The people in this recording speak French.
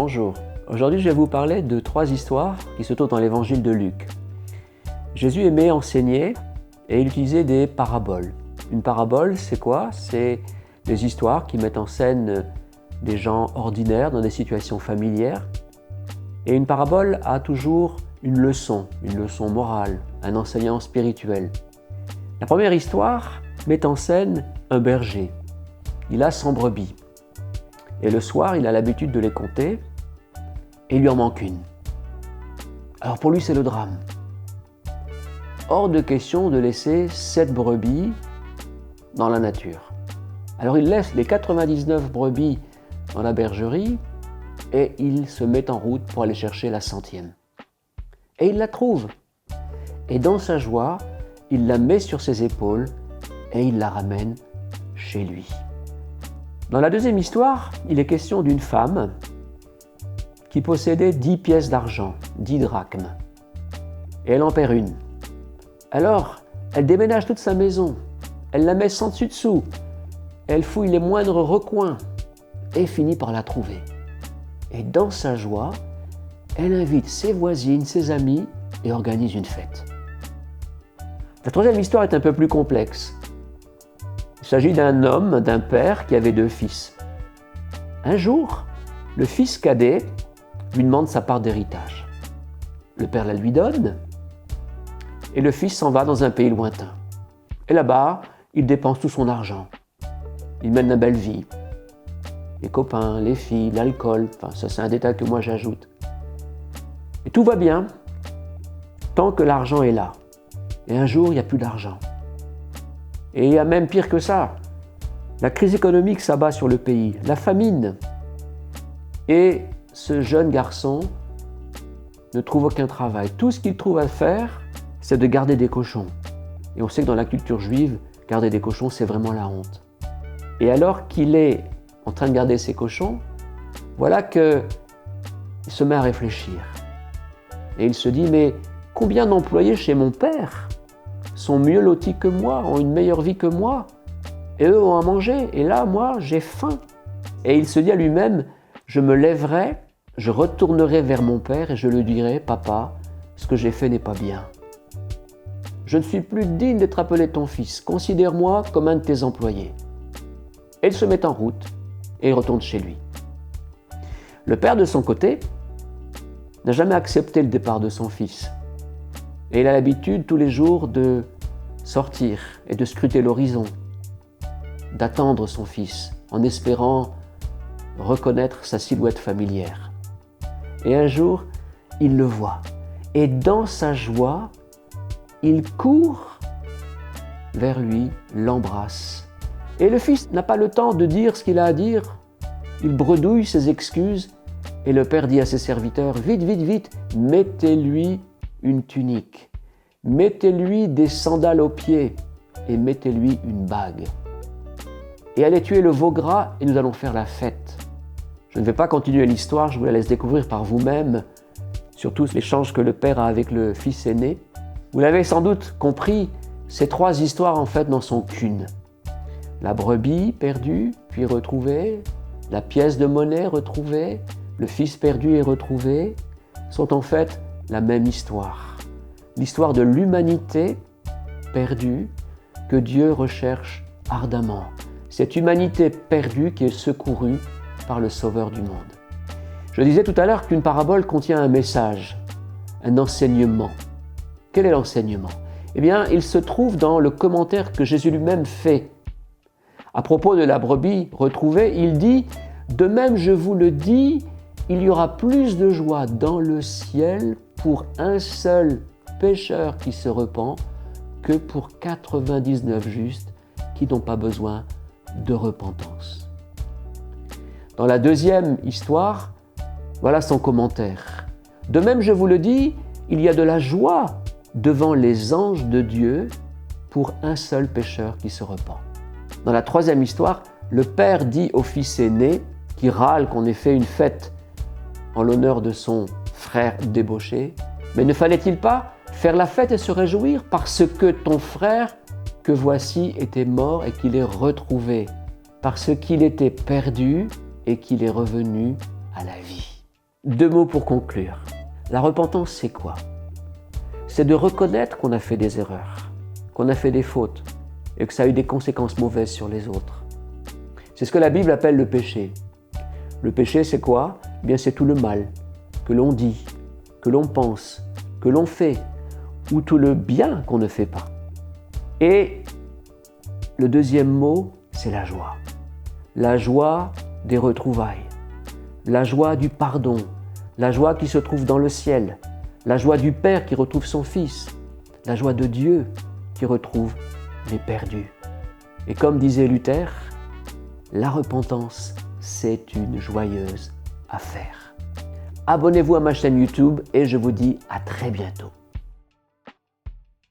Bonjour, aujourd'hui je vais vous parler de 3 histoires qui se trouvent dans l'évangile de Luc. Jésus aimait enseigner et il utilisait des paraboles. Une parabole, c'est quoi? C'est des histoires qui mettent en scène des gens ordinaires dans des situations familières. Et une parabole a toujours une leçon morale, un enseignant spirituel. La première histoire met en scène un berger. Il a 100 brebis. Et le soir, il a l'habitude de les compter et il lui en manque une. Alors pour lui, c'est le drame. Hors de question de laisser 7 brebis dans la nature. Alors il laisse les 99 brebis dans la bergerie et il se met en route pour aller chercher la 100e. Et il la trouve. Et dans sa joie, il la met sur ses épaules et il la ramène chez lui. Dans la deuxième histoire, il est question d'une femme qui possédait 10 pièces d'argent, 10 drachmes. Et elle en perd une. Alors, elle déménage toute sa maison. Elle la met sans dessus-dessous. Elle fouille les moindres recoins et finit par la trouver. Et dans sa joie, elle invite ses voisines, ses amis et organise une fête. La troisième histoire est un peu plus complexe. Il s'agit d'un homme, d'un père qui avait 2 fils. Un jour, le fils cadet lui demande sa part d'héritage. Le père la lui donne et le fils s'en va dans un pays lointain. Et là-bas, il dépense tout son argent. Il mène une belle vie. Les copains, les filles, l'alcool, ça c'est un détail que moi j'ajoute. Et tout va bien tant que l'argent est là. Et un jour, il n'y a plus d'argent. Et il y a même pire que ça. La crise économique s'abat sur le pays, la famine. Et ce jeune garçon ne trouve aucun travail. Tout ce qu'il trouve à faire, c'est de garder des cochons. Et on sait que dans la culture juive, garder des cochons, c'est vraiment la honte. Et alors qu'il est en train de garder ses cochons, voilà qu'il se met à réfléchir. Et il se dit, mais combien d'employés chez mon père sont mieux lotis que moi, ont une meilleure vie que moi, et eux ont à manger, et là, moi, j'ai faim. Et il se dit à lui-même, je me lèverai, je retournerai vers mon père et je lui dirai, papa, ce que j'ai fait n'est pas bien. Je ne suis plus digne d'être appelé ton fils, considère-moi comme un de tes employés. Et il se met en route et il retourne chez lui. Le père, de son côté, n'a jamais accepté le départ de son fils. Et il a l'habitude tous les jours de sortir et de scruter l'horizon, d'attendre son fils en espérant reconnaître sa silhouette familière. Et un jour, il le voit. Et dans sa joie, il court vers lui, l'embrasse. Et le fils n'a pas le temps de dire ce qu'il a à dire. Il bredouille ses excuses et le père dit à ses serviteurs, vite, vite, vite, mettez-lui une tunique, mettez-lui des sandales aux pieds et mettez-lui une bague. Et allez tuer le veau gras et nous allons faire la fête. Je ne vais pas continuer l'histoire, je vous la laisse découvrir par vous-même, surtout l'échange que le père a avec le fils aîné. Vous l'avez sans doute compris, ces 3 histoires en fait n'en sont qu'une. La brebis perdue, puis retrouvée, la pièce de monnaie retrouvée, le fils perdu et retrouvé, sont en fait la même histoire. L'histoire de l'humanité perdue que Dieu recherche ardemment. Cette humanité perdue qui est secourue par le Sauveur du monde. Je disais tout à l'heure qu'une parabole contient un message, un enseignement. Quel est l'enseignement? Eh bien, il se trouve dans le commentaire que Jésus lui-même fait. À propos de la brebis retrouvée, il dit « De même, je vous le dis, il y aura plus de joie dans le ciel pour un seul pécheur qui se repent que pour 99 justes qui n'ont pas besoin de repentance. » Dans la deuxième histoire, voilà son commentaire. « De même, je vous le dis, il y a de la joie devant les anges de Dieu pour un seul pécheur qui se repent. » Dans la troisième histoire, le père dit au fils aîné, qui râle qu'on ait fait une fête en l'honneur de son frère débauché, « Mais ne fallait-il pas faire la fête et se réjouir parce que ton frère, que voici, était mort et qu'il est retrouvé, parce qu'il était perdu et qu'il est revenu à la vie. » 2 mots pour conclure. La repentance, c'est quoi? C'est de reconnaître qu'on a fait des erreurs, qu'on a fait des fautes et que ça a eu des conséquences mauvaises sur les autres. C'est ce que la Bible appelle le péché. Le péché, c'est quoi? Eh bien, c'est tout le mal que l'on dit, que l'on pense, que l'on fait, ou tout le bien qu'on ne fait pas. Et le deuxième mot, c'est la joie. La joie des retrouvailles, la joie du pardon, la joie qui se trouve dans le ciel, la joie du Père qui retrouve son Fils, la joie de Dieu qui retrouve les perdus. Et comme disait Luther, la repentance, c'est une joyeuse affaire. Abonnez-vous à ma chaîne YouTube et je vous dis à très bientôt.